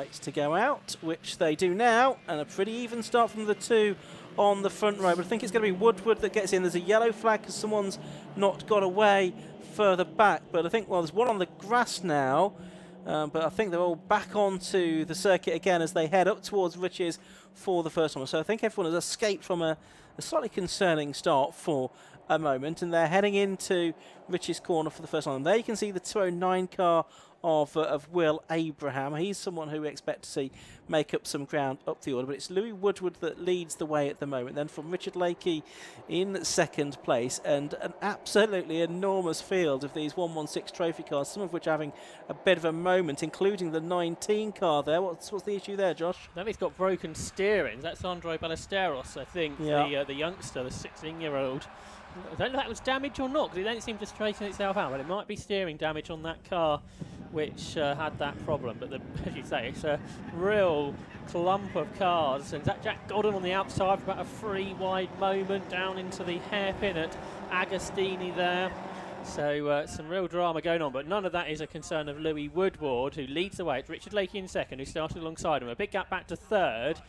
lights to go out, which they do now, and a pretty even start from the two on the front row. But I think it's going to be Woodward that gets in. There's a yellow flag because someone's not got away further back. But I think, well, there's one on the grass now. But I think they're all back onto the circuit again as they head up towards Riches for the first one. So I think everyone has escaped from a slightly concerning start for a moment, and they're heading into Riches corner for the first time. There you can see the 209 car of Will Abraham. He's someone who we expect to see make up some ground up the order, but it's Louis Woodward that leads the way at the moment. Then from Richard Lakey in second place, and an absolutely enormous field of these 116 trophy cars, some of which are having a bit of a moment, including the 19 car there. What's the issue there, Josh? I think he's got broken steering. That's Andre Ballesteros, I think, yeah. The youngster, the 16-year-old. I don't know if that was damage or not, because it don't seem to straighten itself out, but it might be steering damage on that car which had that problem. But as you say, it's a real clump of cars, and Jack Godden on the outside for about a 3-wide moment down into the hairpin at Agostini there. So some real drama going on, but none of that is a concern of Louis Woodward, who leads the way. It's Richard Lakey in second, who started alongside him. A big gap back to third.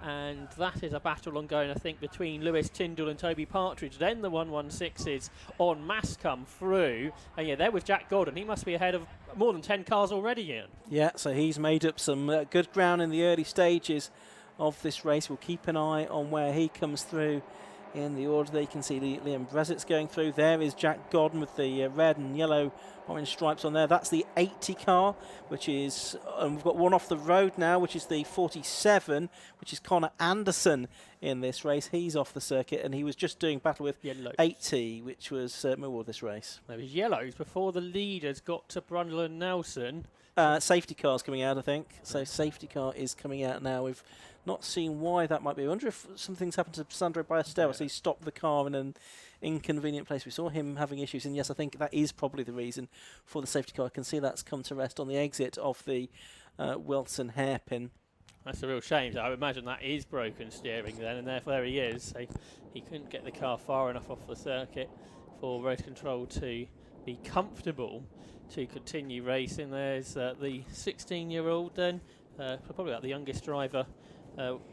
And that is a battle ongoing, I think, between Lewis Tyndall and Toby Partridge. Then the 116s en masse come through. And yeah, there was Jack Gordon. He must be ahead of more than 10 cars already, Ian. Yeah, so he's made up some good ground in the early stages of this race. We'll keep an eye on where he comes through in the order. There you can see Liam Brezitz going through. There is Jack Gordon with the red and yellow orange stripes on there. That's the 80 car, which is, and we've got one off the road now, which is the 47, which is Connor Anderson in this race. He's off the circuit, and he was just doing battle with yellows. 80, which was Millwall this race. There was yellows before the leaders got to Brundle and Nelson. Safety car's coming out, I think. So safety car is coming out now. We've not seen why that might be. I wonder if something's happened to Sandro Ballesteros. He stopped the car in an inconvenient place. We saw him having issues, and yes, I think that is probably the reason for the safety car. I can see that's come to rest on the exit of the Wilson hairpin. That's a real shame. I would imagine that is broken steering then, and therefore there he is. So he couldn't get the car far enough off the circuit for race control to be comfortable to continue racing. There's the 16-year-old then, probably about the youngest driver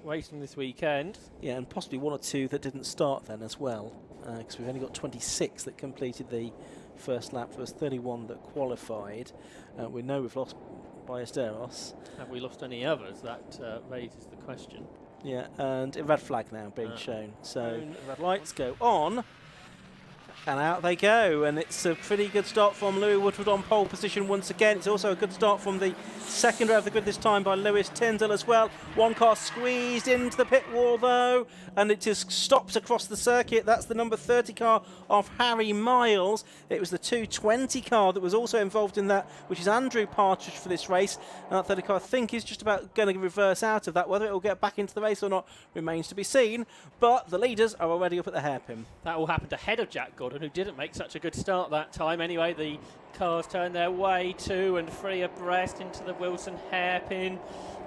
racing this weekend. Yeah, and possibly one or two that didn't start then as well, because we've only got 26 that completed the first lap. There was 31 that qualified. We know we've lost Ballesteros. Have we lost any others? That raises the question. Yeah, and a red flag now being shown. So red lights go on. And out they go, and it's a pretty good start from Louis Woodward on pole position once again. It's also a good start from the second row of the grid this time by Lewis Tyndall as well. One car squeezed into the pit wall though, and it just stops across the circuit. That's the number 30 car of Harry Miles. It was the 220 car that was also involved in that, which is Andrew Partridge for this race. And that 30 car, I think, is just about going to reverse out of that. Whether it will get back into the race or not remains to be seen, but the leaders are already up at the hairpin. That all happened ahead of Jack Gordon, who didn't make such a good start that time. Anyway, the cars turned their way 2 and 3 abreast into the Wilson hairpin,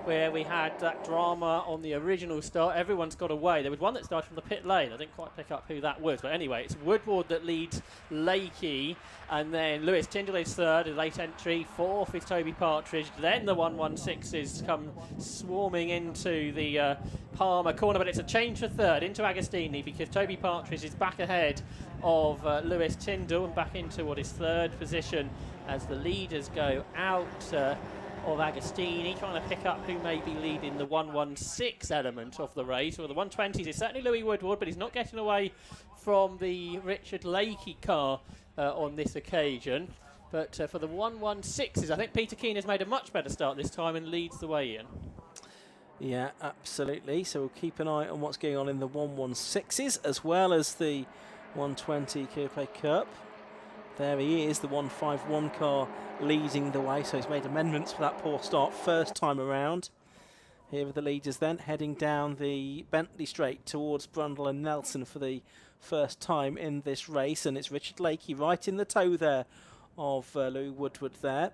where we had that drama on the original start. Everyone's got away. There was one that started from the pit lane. I didn't quite pick up who that was, but anyway, it's Woodward that leads Lakey, and then Lewis Tyndall is third, a late entry. Fourth is Toby Partridge. Then the 116s come swarming into the Palmer corner, but it's a change for third into Agostini, because Toby Partridge is back ahead of Lewis Tyndall and back into what is third position as the leaders go out of Agostini, trying to pick up who may be leading the 116 element of the race. Well, the 120s is certainly Louis Woodward, but he's not getting away from the Richard Lakey car on this occasion. But for the 116s, I think Peter Keane has made a much better start this time and leads the way in. Yeah, absolutely. So we'll keep an eye on what's going on in the 116s as well as the 120 Coupe Cup. There he is, the 151 car leading the way, so he's made amendments for that poor start first time around. Here are the leaders then, heading down the Bentley Straight towards Brundle and Nelson for the first time in this race, and it's Richard Lakey right in the toe there of Louis Woodward there.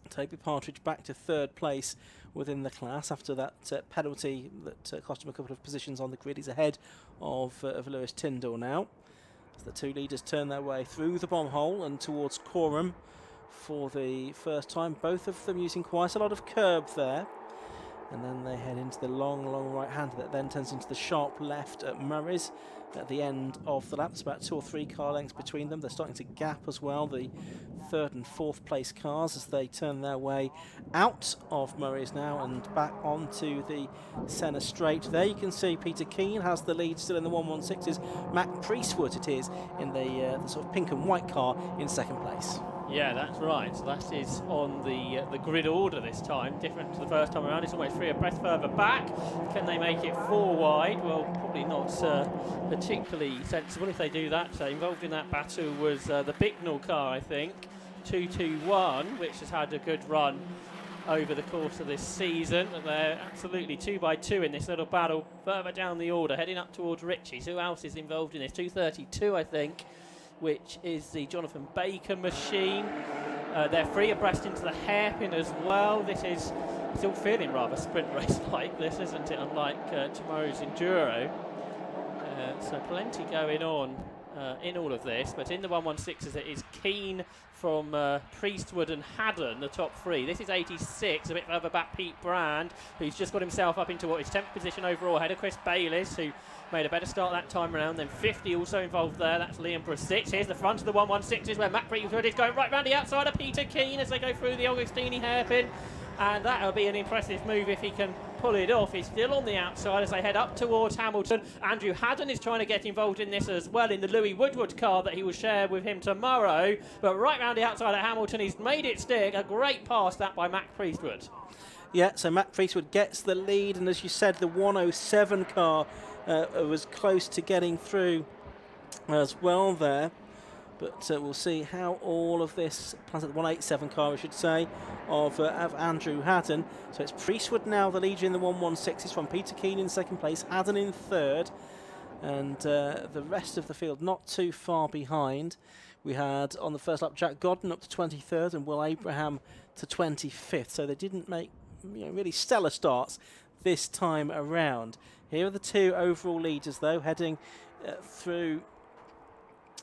Toby Partridge back to third place within the class after that penalty that cost him a couple of positions on the grid. He's ahead of Lewis Tyndall now. As the two leaders turn their way through the bomb hole and towards Coram for the first time. Both of them using quite a lot of curb there. and then they head into the long right-hander that then turns into the sharp left at Murray's at the end of the lap. It's about 2 or 3 car lengths between them. They're starting to gap as well, the 3rd and 4th place cars, as they turn their way out of Murray's now and back onto the centre straight. There you can see Peter Keane has the lead still in the 116s. Matt Priestwood it is in the sort of pink and white car in 2nd place. Yeah, that's right. So that is on the grid order this time, different to the first time around. It's almost 3 abreast further back. Can they make it 4 wide? Well, probably not particularly sensible if they do that. Involved in that battle was the Bicknell car, I think, 221, which has had a good run over the course of this season. And they're absolutely 2 by 2 in this little battle further down the order, heading up towards Ritchie's. Who else is involved in this? 232, I think, which is the Jonathan Baker machine. They're 3 abreast into the hairpin as well. This is still feeling rather sprint race like this, isn't it? Unlike tomorrow's Enduro. So plenty going on in all of this, but in the 116s it is Keane from Priestwood and Haddon, the top 3. This is 86, a bit further back Pete Brand, who's just got himself up into what is 10th position overall, ahead of Chris Bayliss, who made a better start that time around. Then 50 also involved there, that's Liam Brasich. Here's the front of the 116s where Matt Priestwood is going right round the outside of Peter Keane as they go through the Augustini hairpin, and that'll be an impressive move if he can pull it off. He's still on the outside as they head up towards Hamilton. Andrew Haddon is trying to get involved in this as well in the Louis Woodward car that he will share with him tomorrow, but right round the outside of Hamilton, he's made it stick. A great pass that by Matt Priestwood. Yeah, so Matt Priestwood gets the lead, and as you said, the 107 car was close to getting through as well there. But we'll see how all of this plans at the 187 car, I should say, of Andrew Haddon. So it's Priestwood now the leader in the 116s, from Peter Keane in 2nd place, Haddon in 3rd, and the rest of the field not too far behind. We had on the first lap Jack Godden up to 23rd and Will Abraham to 25th. So they didn't make really stellar starts this time around. Here are the 2 overall leaders though, heading through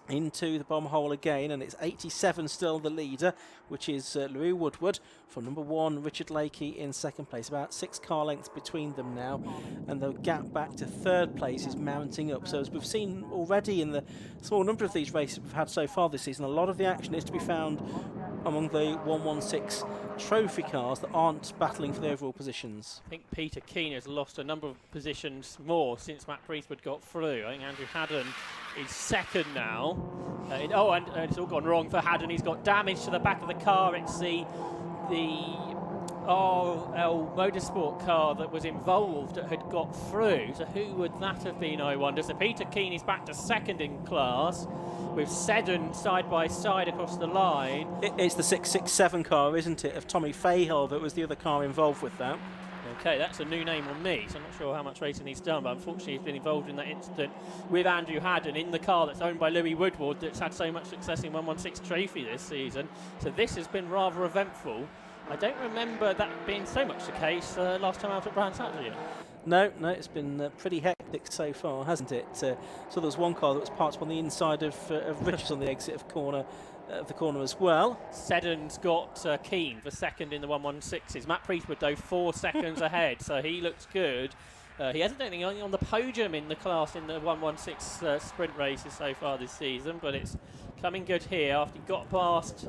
into the bomb hole again, and it's 87 still the leader, which is Louis Woodward from number 1, Richard Lakey in 2nd place. About 6 car lengths between them now, and the gap back to 3rd place is mounting up. So as we've seen already in the small number of these races we've had so far this season, a lot of the action is to be found among the 116 trophy cars that aren't battling for the overall positions. I think Peter Keane has lost a number of positions more since Matt Priestwood got through. I think Andrew Haddon is 2nd now. And it's all gone wrong for Haddon. He's got damage to the back of the car. It's the RL Motorsport car that was involved that had got through. So who would that have been, I wonder? So Peter Keane is back to 2nd in class, with Seddon side by side across the line. It's the 667 car, isn't it, of Tommy Fahal that was the other car involved with that. Okay, that's a new name on me, so I'm not sure how much racing he's done, but unfortunately he's been involved in that incident with Andrew Haddon in the car that's owned by Louis Woodward, that's had so much success in 116 Trophy this season. So this has been rather eventful. I don't remember that being so much the case last time out at Brands Hatch. No, it's been pretty hectic so far, hasn't it? So there was one car that was parked on the inside of Richards on the exit of the corner as well. Seddon's got Keane for 2nd in the 116s. Matt Priestwood, though, 4 seconds ahead, so he looks good. He hasn't done anything on the podium in the class in the 116 sprint races so far this season, but it's coming good here after he got past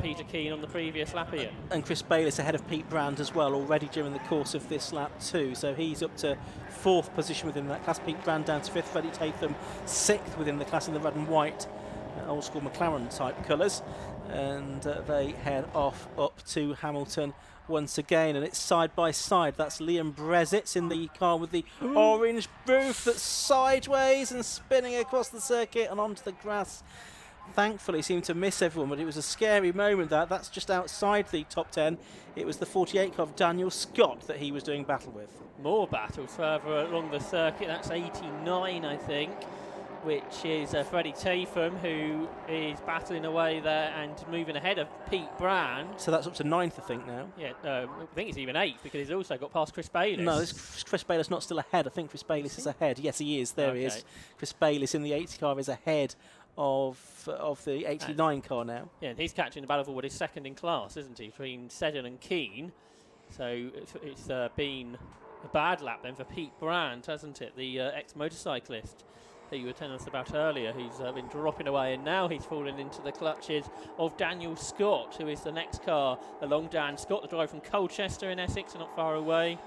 Peter Keane on the previous lap here. And Chris Bayliss ahead of Pete Brand as well already during the course of this lap too, so he's up to 4th position within that class. Pete Brand down to 5th, Freddie Tatham 6th within the class in the red and white old school McLaren type colours, and they head off up to Hamilton once again, and it's side by side. That's Liam Brezitz in the car with the orange roof that's sideways and spinning across the circuit and onto the grass. Thankfully seemed to miss everyone, but it was a scary moment. That's just outside the top 10. It was the 48 car of Daniel Scott that he was doing battle with. More battles further along the circuit. That's 89, I think, which is Freddie Tatham, who is battling away there and moving ahead of Pete Brand. So that's up to 9th, I think, now. Yeah, I think it's even 8th because he's also got past Chris Bayliss. No, Chris Bayliss not still ahead. I think Chris Bayliss is ahead. Yes, he is. There he is. Chris Bayliss in the 80 car is ahead of the 89 car now. Yeah, and he's catching the battle for what is 2nd in class, isn't he, between Seddon and Keane. So it's been a bad lap then for Pete Brandt, hasn't it? The ex-motorcyclist that you were telling us about earlier, who's been dropping away, and now he's fallen into the clutches of Daniel Scott, who is the next car along. Dan Scott, the driver from Colchester in Essex, not far away,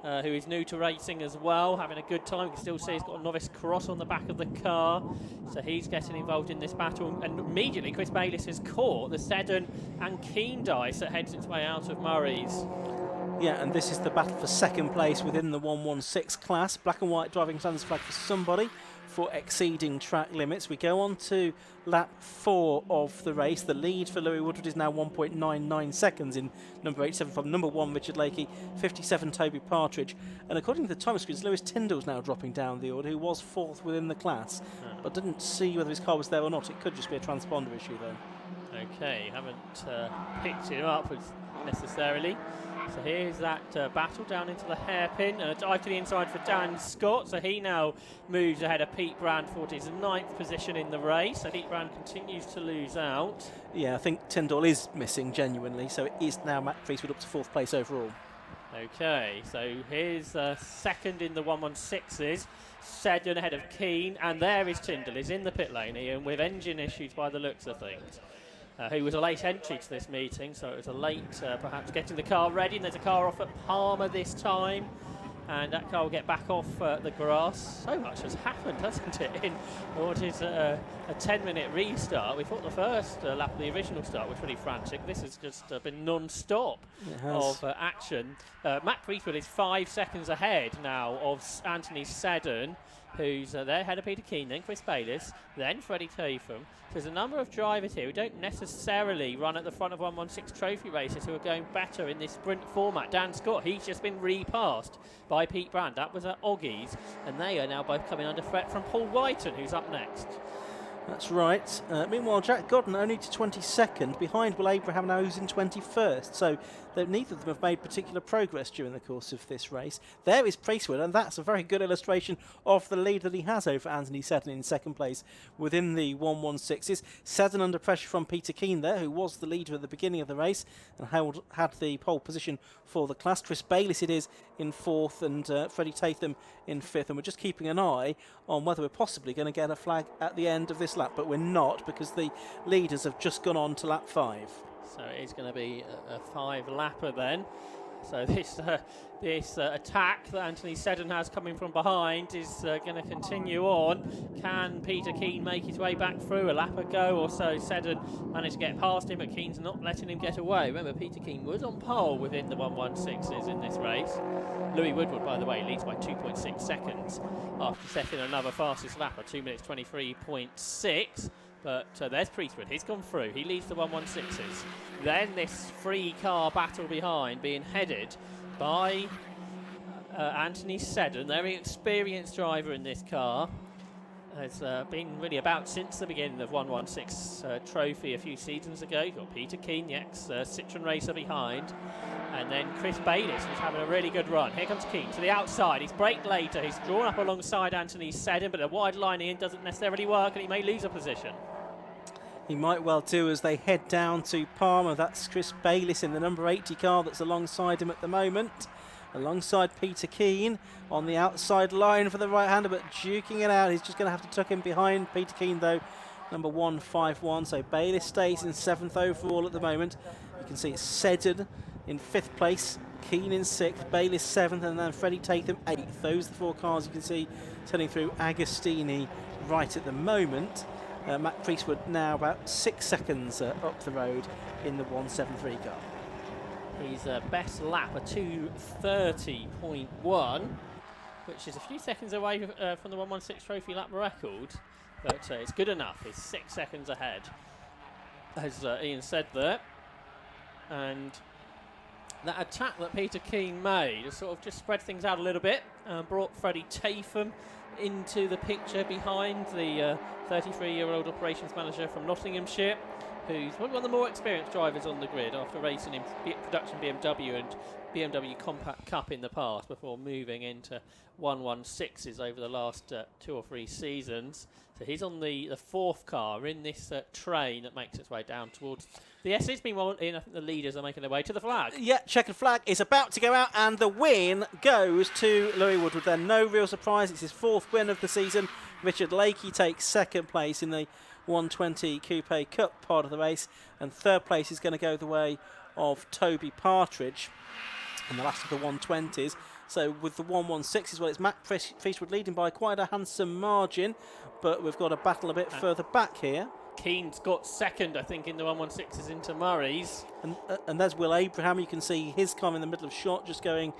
who is new to racing as well, having a good time. You can still see he's got a novice cross on the back of the car, so he's getting involved in this battle. And immediately Chris Bayliss has caught the Seddon and Keen dice that heads its way out of Murray's. Yeah, and this is the battle for second place within the 116 class. Black and white driving standards flag for somebody for exceeding track limits. We go on to lap 4 of the race. The lead for Louis Woodward is now 1.99 seconds in number 87 from number 1 Richard Lakey, 57 Toby Partridge. And according to the time screens, Lewis Tyndall's now dropping down the order, who was 4th within the class, but didn't see whether his car was there or not. It could just be a transponder issue though. Okay, haven't picked him up necessarily. So here's that battle down into the hairpin, and a dive to the inside for Dan Scott. So he now moves ahead of Pete Brand for his 9th position in the race. So Pete Brand continues to lose out. Yeah, I think Tyndall is missing genuinely, so it is now Matt Priestwood up to 4th place overall. Okay, so here's second in the 116s. Seddon ahead of Keane, and there is Tyndall. He's in the pit lane, Ian, with engine issues by the looks of things. Who was a late entry to this meeting, so it was a late, perhaps, getting the car ready. And there's a car off at Palmer this time, and that car will get back off the grass. So much has happened, hasn't it, in what is a 10-minute restart. We thought the first lap of the original start was pretty frantic. This has just been non-stop of action. Matt Priestwood is 5 seconds ahead now of Anthony Seddon, who's there ahead of Peter Keane, then Chris Bayliss, then Freddie Tatham. There's a number of drivers here who don't necessarily run at the front of 116 trophy races who are going better in this sprint format. Dan Scott, he's just been repassed by Pete Brand. That was at Oggies, and they are now both coming under threat from Paul Whiten, who's up next. That's right. Meanwhile, Jack Godden only to 22nd, behind Will Abraham now, who's in 21st. So neither of them have made particular progress during the course of this race. There is Priestwood, and that's a very good illustration of the lead that he has over Anthony Seddon in second place within the 116s. Seddon under pressure from Peter Keane there, who was the leader at the beginning of the race and had the pole position for the class. Chris Bayliss it is in 4th, and Freddie Tatham in 5th. And we're just keeping an eye on whether we're possibly going to get a flag at the end of this lap, but we're not, because the leaders have just gone on to lap 5. So it is going to be a 5-lapper then. So this attack that Anthony Seddon has coming from behind is going to continue on. Can Peter Keane make his way back through? A lap ago or so, Seddon managed to get past him, but Keane's not letting him get away. Remember, Peter Keane was on pole within the 116s in this race. Louis Woodward, by the way, leads by 2.6 seconds after setting another fastest lap of 2 minutes 23.6. But there's Priestwood, he's gone through, he leads the 116s. Then this 3-car battle behind, being headed by Anthony Seddon, very experienced driver in this car. Has been really about since the beginning of 116 trophy a few seasons ago. You've got Peter Keane, the ex-Citroen racer behind. And then Chris Bayliss, who's having a really good run. Here comes Keane to the outside. He's braked later. He's drawn up alongside Anthony Seddon, but a wide line in doesn't necessarily work, and he may lose a position. He might well do as they head down to Palmer. That's Chris Bayliss in the number 80 car that's alongside him at the moment. Alongside Peter Keane on the outside line for the right-hander, but duking it out. He's just going to have to tuck in behind Peter Keane, though, number 151. So Bayliss stays in 7th overall at the moment. You can see it's Seddon in 5th place, Keane in 6th, Bayliss 7th, and then Freddie Tatham 8th. Those are the 4 cars you can see turning through Agostini right at the moment. Matt Priestwood now about 6 seconds up the road in the 173 car. His best lap, a 2:30.1, which is a few seconds away from the 116 trophy lap record, but it's good enough. He's 6 seconds ahead, as Ian said there. And that attack that Peter Keane made has sort of just spread things out a little bit, brought Freddie Tatham into the picture behind the 33-year-old operations manager from Nottinghamshire. who's probably one of the more experienced drivers on the grid after racing in production BMW and BMW Compact Cup in the past before moving into 116s over the last 2 or 3 seasons. So he's on the 4th car in this train that makes its way down towards the S's. Meanwhile, I think the leaders are making their way to the flag. Yeah, checkered flag is about to go out, and the win goes to Louis Woodward. Then no real surprise, it's his 4th win of the season. Richard Lakey takes 2nd place in the 120 Coupe Cup part of the race, and 3rd place is going to go the way of Toby Partridge in the last of the 120s. So with the 116s, well, it's Matt Priestwood leading by quite a handsome margin, but we've got a battle a bit further back here. Keane's got 2nd, I think, in the 116s into Murray's. And there's Will Abraham. You can see his car in the middle of shot just going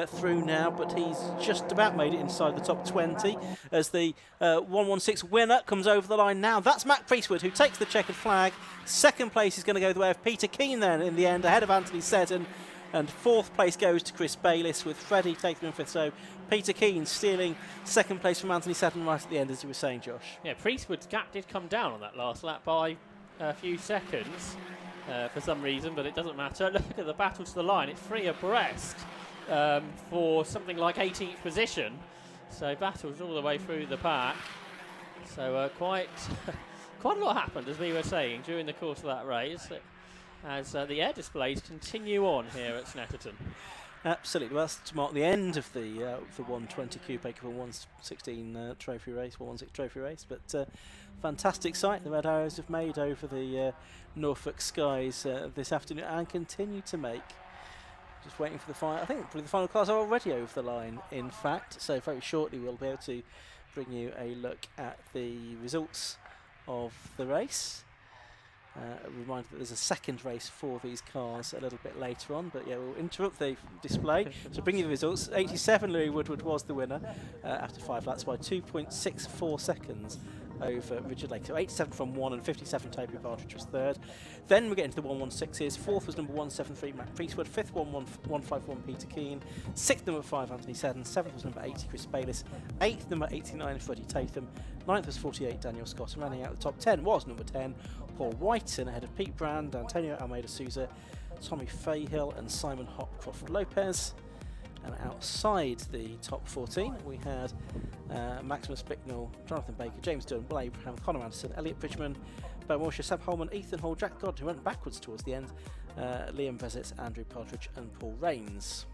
through now, but he's just about made it inside the top 20 as the 116 winner comes over the line now. That's Matt Priestwood, who takes the checkered flag. 2nd place is going to go the way of Peter Keane then in the end, ahead of Anthony Seddon. And 4th place goes to Chris Bayliss, with Freddie taking him 5th. So Peter Keane stealing 2nd place from Anthony Seddon right at the end, as you were saying, Josh. Yeah, Priestwood's gap did come down on that last lap by a few seconds for some reason, but it doesn't matter. Look at the battle to the line. It's 3 abreast for something like 18th position. So battles all the way through the pack. So quite a lot happened, as we were saying, during the course of that race, as the air displays continue on here at Snetterton. Absolutely. Well, that's to mark the end of the 120 Coupe Cup and 116 trophy race, 116 trophy race. But fantastic sight the Red Arrows have made over the Norfolk skies this afternoon, and continue to make. Just waiting for the final. I think probably the final cars are already over the line, in fact. So very shortly we'll be able to bring you a look at the results of the race. A reminder that there's a 2nd race for these cars a little bit later on, but yeah, we'll interrupt the display to bring you the results. 87 Louis Woodward was the winner after 5 laps by 2.64 seconds over Richard Lake. So 87 from 1 and 57 Toby Partridge was 3rd. Then we get into the 116s. 4th was number 173 Matt Priestwood. 5th 151 Peter Keane. 6th number 5 Anthony Seddon. 7th was number 80 Chris Bayliss. 8th number 89 Freddie Tatham. 9th was 48 Daniel Scott. And running out the top 10 was number 10 Paul Whiten, ahead of Pete Brand, Antonio Almeida Souza, Tommy Fahill and Simon Hopcroft Lopez. And outside the top 14 we had Maximus Bicknell, Jonathan Baker, James Dunn, Will Abraham, Conor Anderson, Elliot Bridgman, Bo Wilshire, Seb Holman, Ethan Hall, Jack God, who went backwards towards the end, Liam Vezitz, Andrew Partridge and Paul Rains.